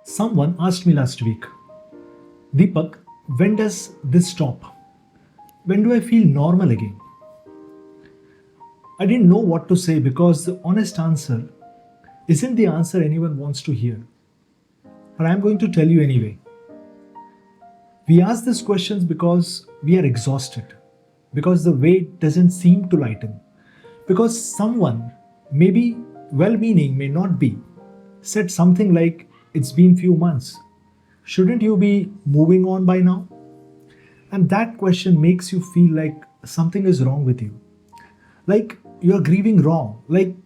Someone asked me last week, Deepak, when does this stop? When do I feel normal again? I didn't know what to say because the honest answer isn't the answer anyone wants to hear. But I'm going to tell you anyway. We ask these questions because we are exhausted, because the weight doesn't seem to lighten, because someone, maybe well meaning, may not be, said something like, "It's been few months. Shouldn't you be moving on by now?" And that question makes you feel like something is wrong with you. Like you're grieving wrong, like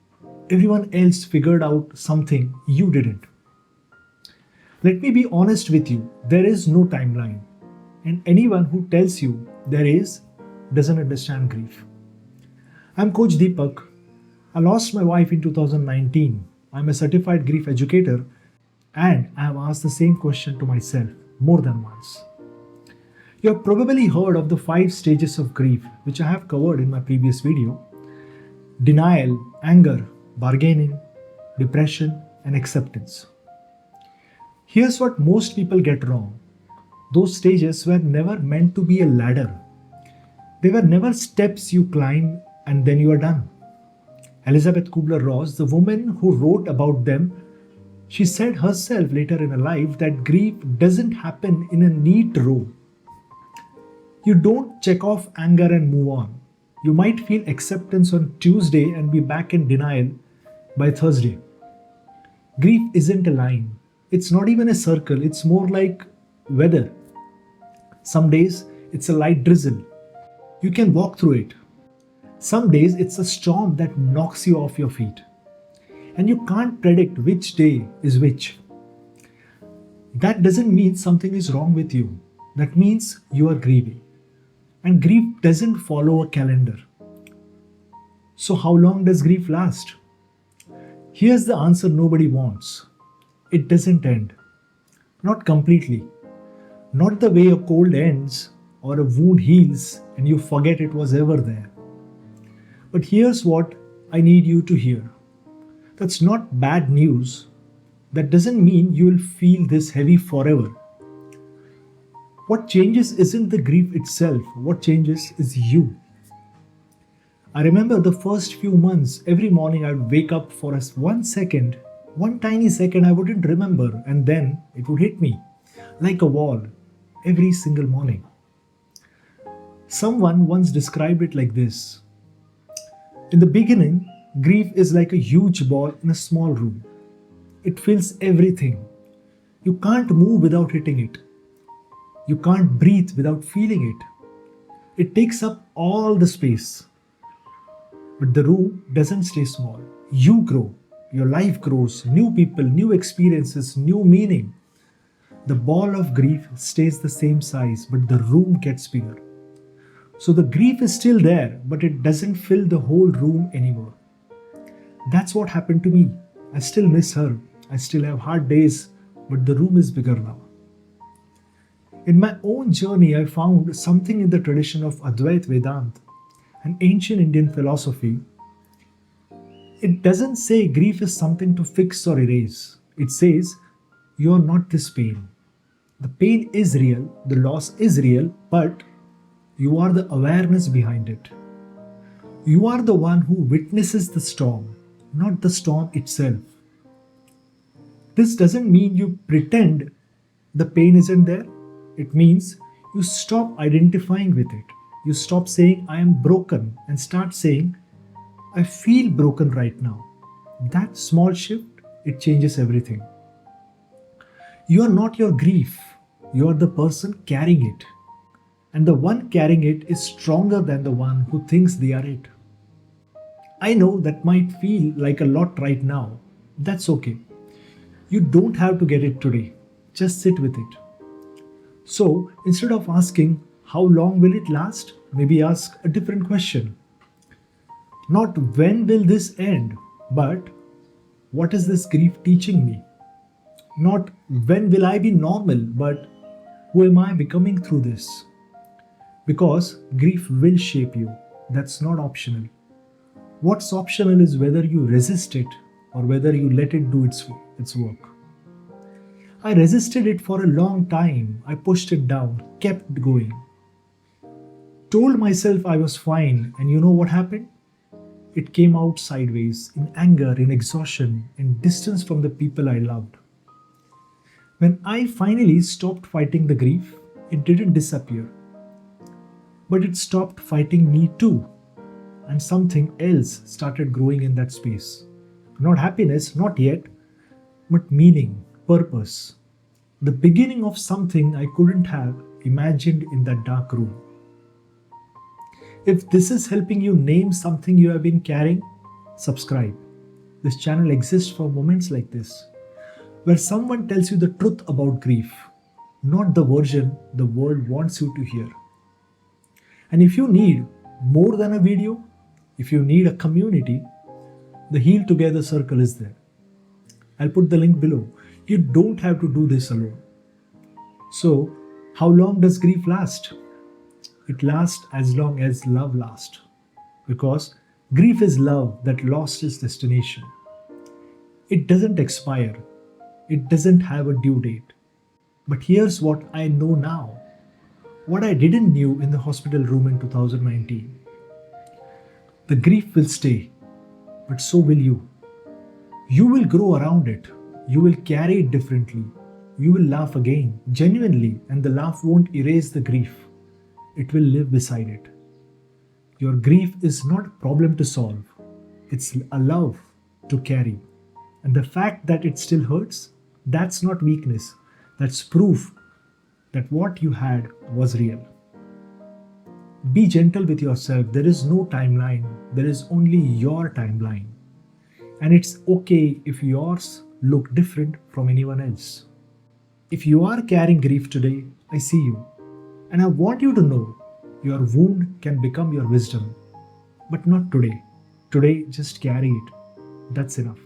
everyone else figured out something you didn't. Let me be honest with you, there is no timeline. And anyone who tells you there is doesn't understand grief. I'm Coach Deepak. I lost my wife in 2019. I'm a certified grief educator and I have asked the same question to myself more than once. You have probably heard of the 5 stages of grief, which I have covered in my previous video: denial, anger, bargaining, depression, and acceptance. Here's what most people get wrong: those stages were never meant to be a ladder, they were never steps you climb and then you are done. Elizabeth Kubler-Ross, the woman who wrote about them, she said herself later in her life that grief doesn't happen in a neat row. You don't check off anger and move on. You might feel acceptance on Tuesday and be back in denial by Thursday. Grief isn't a line. It's not even a circle. It's more like weather. Some days it's a light drizzle. You can walk through it. Some days it's a storm that knocks you off your feet. And you can't predict which day is which. That doesn't mean something is wrong with you. That means you are grieving. And grief doesn't follow a calendar. So how long does grief last? Here's the answer nobody wants. It doesn't end. Not completely. Not the way a cold ends or a wound heals and you forget it was ever there. But here's what I need you to hear. That's not bad news. That doesn't mean you will feel this heavy forever. What changes isn't the grief itself. What changes is you. I remember the first few months, every morning I would wake up for one second, one tiny second I wouldn't remember, and then it would hit me like a wall every single morning. Someone once described it like this: in the beginning, grief is like a huge ball in a small room. It fills everything. You can't move without hitting it. You can't breathe without feeling it. It takes up all the space. But the room doesn't stay small. You grow. Your life grows. New people, new experiences, new meaning. The ball of grief stays the same size, but the room gets bigger. So the grief is still there, but it doesn't fill the whole room anymore. That's what happened to me. I still miss her. I still have hard days, but the room is bigger now. In my own journey, I found something in the tradition of Advait Vedanta, an ancient Indian philosophy. It doesn't say grief is something to fix or erase. It says you are not this pain. The pain is real, the loss is real, but you are the awareness behind it. You are the one who witnesses the storm, not the storm itself. This doesn't mean you pretend the pain isn't there. It means you stop identifying with it. You stop saying, "I am broken," and start saying, "I feel broken right now." That small shift, it changes everything. You are not your grief. You are the person carrying it. And the one carrying it is stronger than the one who thinks they are it. I know that might feel like a lot right now. That's okay. You don't have to get it today. Just sit with it. So instead of asking, "How long will it last?" maybe ask a different question. Not "When will this end?" but "What is this grief teaching me?" Not "When will I be normal?" but "Who am I becoming through this?" Because grief will shape you. That's not optional. What's optional is whether you resist it or whether you let it do its work. I resisted it for a long time. I pushed it down, kept going. Told myself I was fine, and you know what happened? It came out sideways, in anger, in exhaustion, in distance from the people I loved. When I finally stopped fighting the grief, it didn't disappear, but it stopped fighting me too, and something else started growing in that space. Not happiness, not yet, but meaning, purpose. The beginning of something I couldn't have imagined in that dark room. If this is helping you name something you have been carrying, subscribe. This channel exists for moments like this, where someone tells you the truth about grief, not the version the world wants you to hear. And if you need more than a video, if you need a community, the Heal Together Circle is there. I'll put the link below. You don't have to do this alone. So, how long does grief last? It lasts as long as love lasts. Because grief is love that lost its destination. It doesn't expire. It doesn't have a due date. But here's what I know now. What I didn't know in the hospital room in 2019. The grief will stay, but so will you. You will grow around it. You will carry it differently. You will laugh again, genuinely, and the laugh won't erase the grief. It will live beside it. Your grief is not a problem to solve. It's a love to carry. And the fact that it still hurts, that's not weakness. That's proof that what you had was real. Be gentle with yourself. There is no timeline. There is only your timeline. And it's okay if yours look different from anyone else. If you are carrying grief today, I see you. And I want you to know your wound can become your wisdom. But not today. Today, just carry it. That's enough.